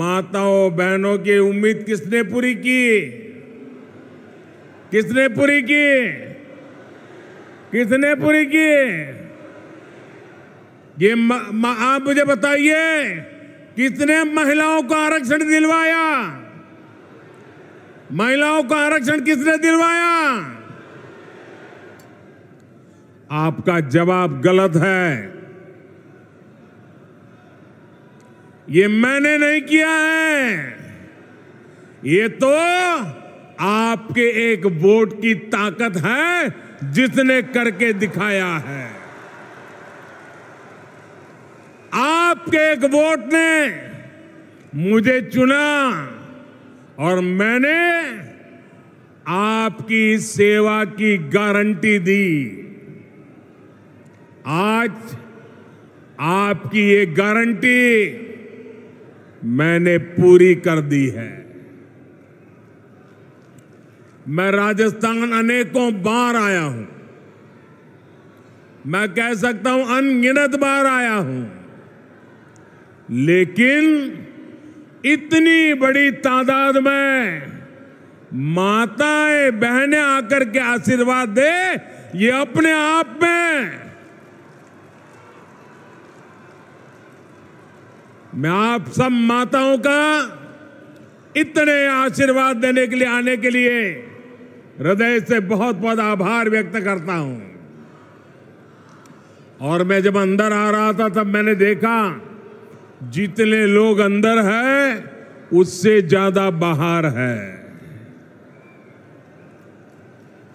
माताओं बहनों की उम्मीद किसने पूरी की? किसने पूरी की? किसने पूरी की? ये आप मुझे बताइए, किसने महिलाओं को आरक्षण दिलवाया? महिलाओं को आरक्षण किसने दिलवाया? आपका जवाब गलत है। ये मैंने नहीं किया है, ये तो आपके एक वोट की ताकत है जिसने करके दिखाया है। आपके एक वोट ने मुझे चुना और मैंने आपकी सेवा की गारंटी दी। आज आपकी ये गारंटी मैंने पूरी कर दी है। मैं राजस्थान अनेकों बार आया हूं, मैं कह सकता हूं अनगिनत बार आया हूं, लेकिन इतनी बड़ी तादाद में माताएं बहनें आकर के आशीर्वाद दे, ये अपने आप में मैं आप सब माताओं का इतने आशीर्वाद देने के लिए आने के लिए हृदय से बहुत बहुत आभार व्यक्त करता हूं। और मैं जब अंदर आ रहा था तब मैंने देखा जितने लोग अंदर हैं उससे ज्यादा बाहर है।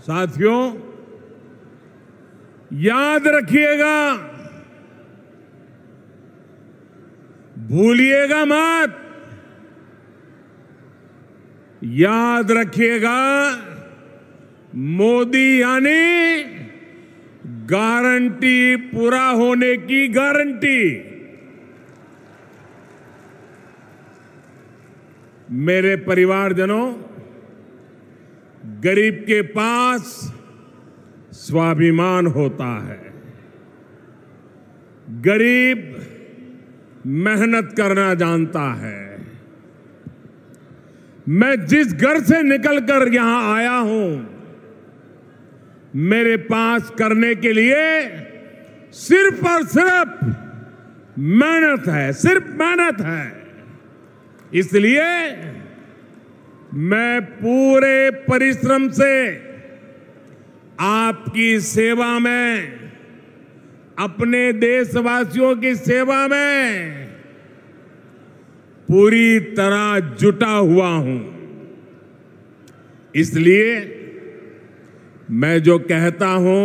साथियों, याद रखिएगा, भूलिएगा मत, याद रखिएगा, मोदी यानी गारंटी पूरा होने की गारंटी। मेरे परिवारजनों, गरीब के पास स्वाभिमान होता है। गरीब मेहनत करना जानता है। मैं जिस घर से निकलकर यहां आया हूं, मेरे पास करने के लिए सिर्फ और सिर्फ मेहनत है, सिर्फ मेहनत है। इसलिए मैं पूरे परिश्रम से आपकी सेवा में, अपने देशवासियों की सेवा में पूरी तरह जुटा हुआ हूं। इसलिए मैं जो कहता हूं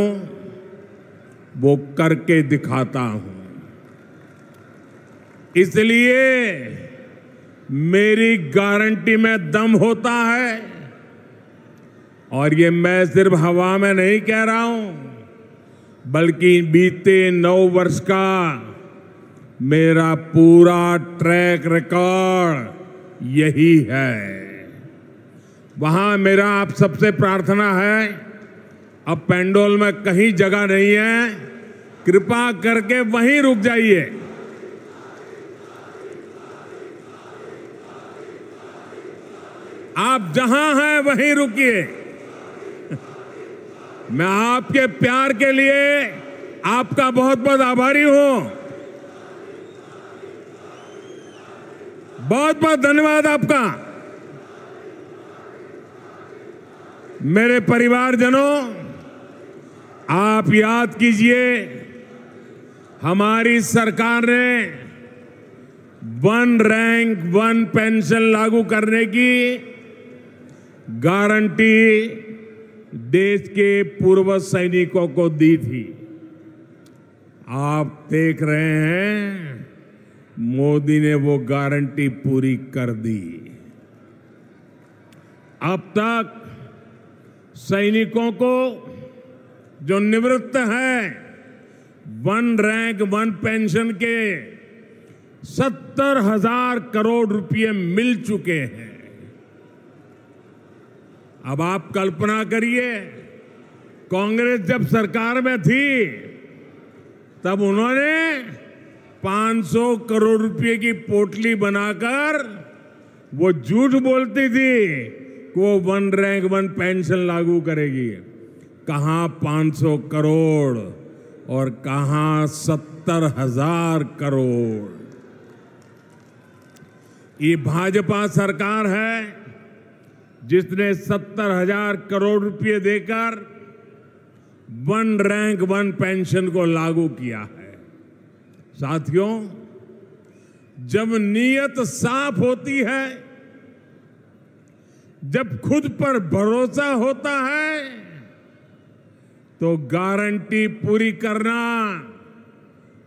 वो करके दिखाता हूं। इसलिए मेरी गारंटी में दम होता है। और ये मैं सिर्फ हवा में नहीं कह रहा हूं, बल्कि बीते 9 वर्ष का मेरा पूरा ट्रैक रिकॉर्ड यही है। वहां मेरा आप सबसे प्रार्थना है, अब पेंडोल में कहीं जगह नहीं है, कृपा करके वहीं रुक जाइए। आप जहां हैं वहीं रुकिए। मैं आपके प्यार के लिए आपका बहुत बहुत आभारी हूं। बहुत बहुत धन्यवाद आपका। मेरे परिवारजनों, आप याद कीजिए, हमारी सरकार ने 1 रैंक 1 पेंशन लागू करने की गारंटी देश के पूर्व सैनिकों को दी थी। आप देख रहे हैं, मोदी ने वो गारंटी पूरी कर दी। अब तक सैनिकों को जो निवृत्त हैं 1 रैंक 1 पेंशन के 70,000 करोड़ रुपए मिल चुके हैं। अब आप कल्पना करिए, कांग्रेस जब सरकार में थी तब उन्होंने 500 करोड़ रुपए की पोटली बनाकर वो झूठ बोलती थी कि वो 1 रैंक 1 पेंशन लागू करेगी। कहां 500 करोड़ और कहां 70,000 करोड़। ये भाजपा सरकार है जिसने 70,000 करोड़ रुपए देकर 1 रैंक 1 पेंशन को लागू किया है। साथियों, जब नीयत साफ होती है, जब खुद पर भरोसा होता है, तो गारंटी पूरी करना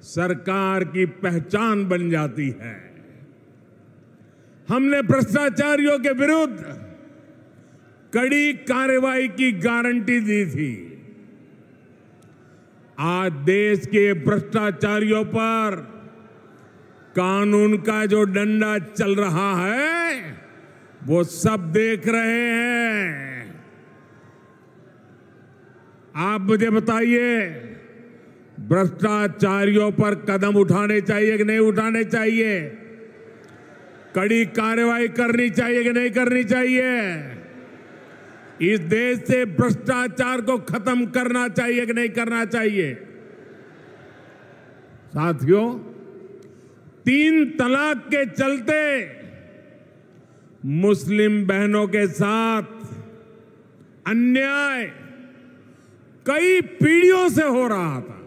सरकार की पहचान बन जाती है। हमने भ्रष्टाचारियों के विरुद्ध कड़ी कार्रवाई की गारंटी दी थी। आज देश के भ्रष्टाचारियों पर कानून का जो डंडा चल रहा है, वो सब देख रहे हैं। आप मुझे बताइए, भ्रष्टाचारियों पर कदम उठाने चाहिए कि नहीं उठाने चाहिए? कड़ी कार्रवाई करनी चाहिए कि नहीं करनी चाहिए? इस देश से भ्रष्टाचार को खत्म करना चाहिए कि नहीं करना चाहिए? साथियों, 3 तलाक के चलते मुस्लिम बहनों के साथ अन्याय कई पीढ़ियों से हो रहा था।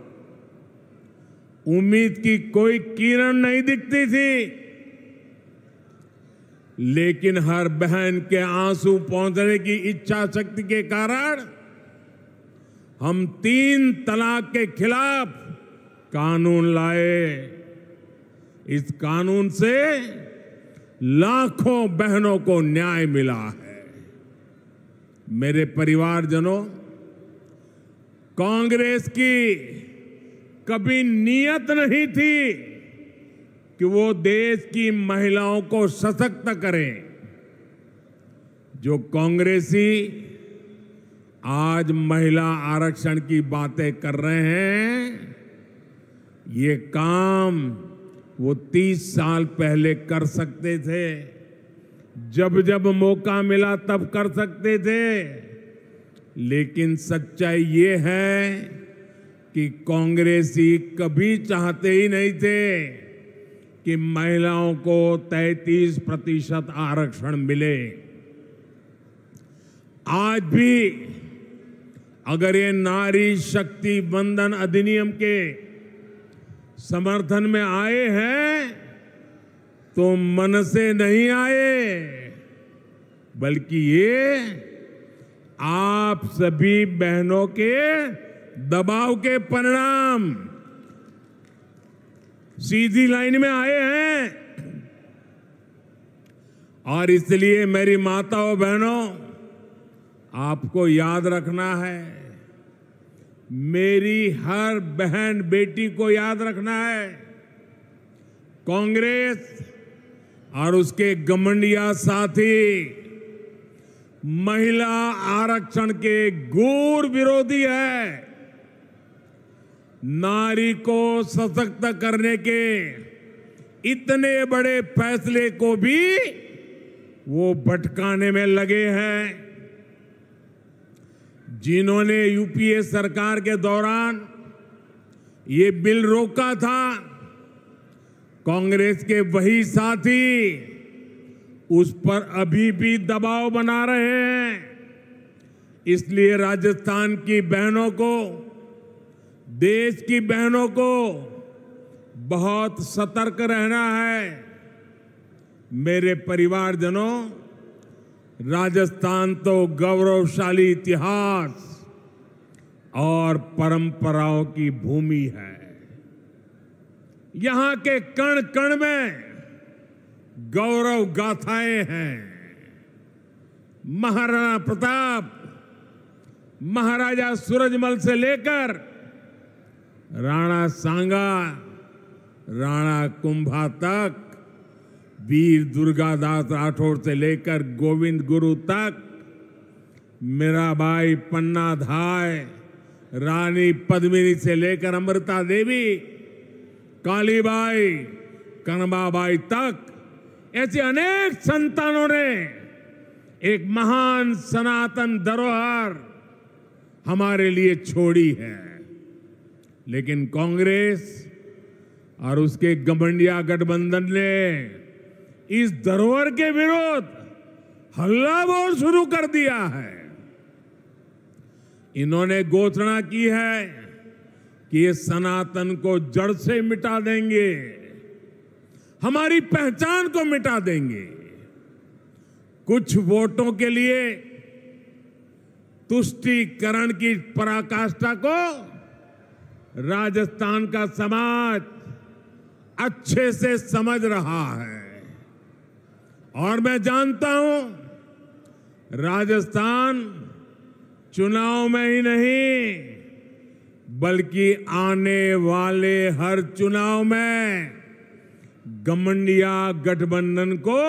उम्मीद की कोई किरण नहीं दिखती थी, लेकिन हर बहन के आंसू पहुंचने की इच्छा शक्ति के कारण हम 3 तलाक के खिलाफ कानून लाए। इस कानून से लाखों बहनों को न्याय मिला है। मेरे परिवारजनों, कांग्रेस की कभी नीयत नहीं थी कि वो देश की महिलाओं को सशक्त करें। जो कांग्रेसी आज महिला आरक्षण की बातें कर रहे हैं, ये काम वो 30 साल पहले कर सकते थे। जब जब मौका मिला तब कर सकते थे। लेकिन सच्चाई ये है कि कांग्रेसी कभी चाहते ही नहीं थे कि महिलाओं को 33% आरक्षण मिले। आज भी अगर ये नारी शक्ति वंदन अधिनियम के समर्थन में आए हैं, तो मन से नहीं आए, बल्कि ये आप सभी बहनों के दबाव के परिणाम सीधी लाइन में आए हैं। और इसलिए मेरी माताओं बहनों, आपको याद रखना है, मेरी हर बहन बेटी को याद रखना है, कांग्रेस और उसके घमंडिया साथी महिला आरक्षण के घोर विरोधी है। नारी को सशक्त करने के इतने बड़े फैसले को भी वो भटकाने में लगे हैं। जिन्होंने यूपीए सरकार के दौरान ये बिल रोका था, कांग्रेस के वही साथी उस पर अभी भी दबाव बना रहे हैं। इसलिए राजस्थान की बहनों को, देश की बहनों को बहुत सतर्क रहना है। मेरे परिवारजनों, राजस्थान तो गौरवशाली इतिहास और परंपराओं की भूमि है। यहां के कण कण में गौरव गाथाएं हैं। महाराणा प्रताप, महाराजा सूरजमल से लेकर राणा सांगा, राणा कुंभा तक, वीर दुर्गादास राठौर से लेकर गोविंद गुरु तक, मीराबाई, पन्ना धाय, रानी पद्मिनी से लेकर अमृता देवी, कालीबाई, कनबाबाई तक ऐसे अनेक संतानों ने एक महान सनातन धरोहर हमारे लिए छोड़ी है। लेकिन कांग्रेस और उसके घमंडिया गठबंधन ने इस धरोहर के विरुद्ध हल्ला बोल शुरू कर दिया है। इन्होंने घोषणा की है कि ये सनातन को जड़ से मिटा देंगे, हमारी पहचान को मिटा देंगे। कुछ वोटों के लिए तुष्टीकरण की पराकाष्ठा को राजस्थान का समाज अच्छे से समझ रहा है और मैं जानता हूं राजस्थान चुनाव में ही नहीं बल्कि आने वाले हर चुनाव में घमंडिया गठबंधन को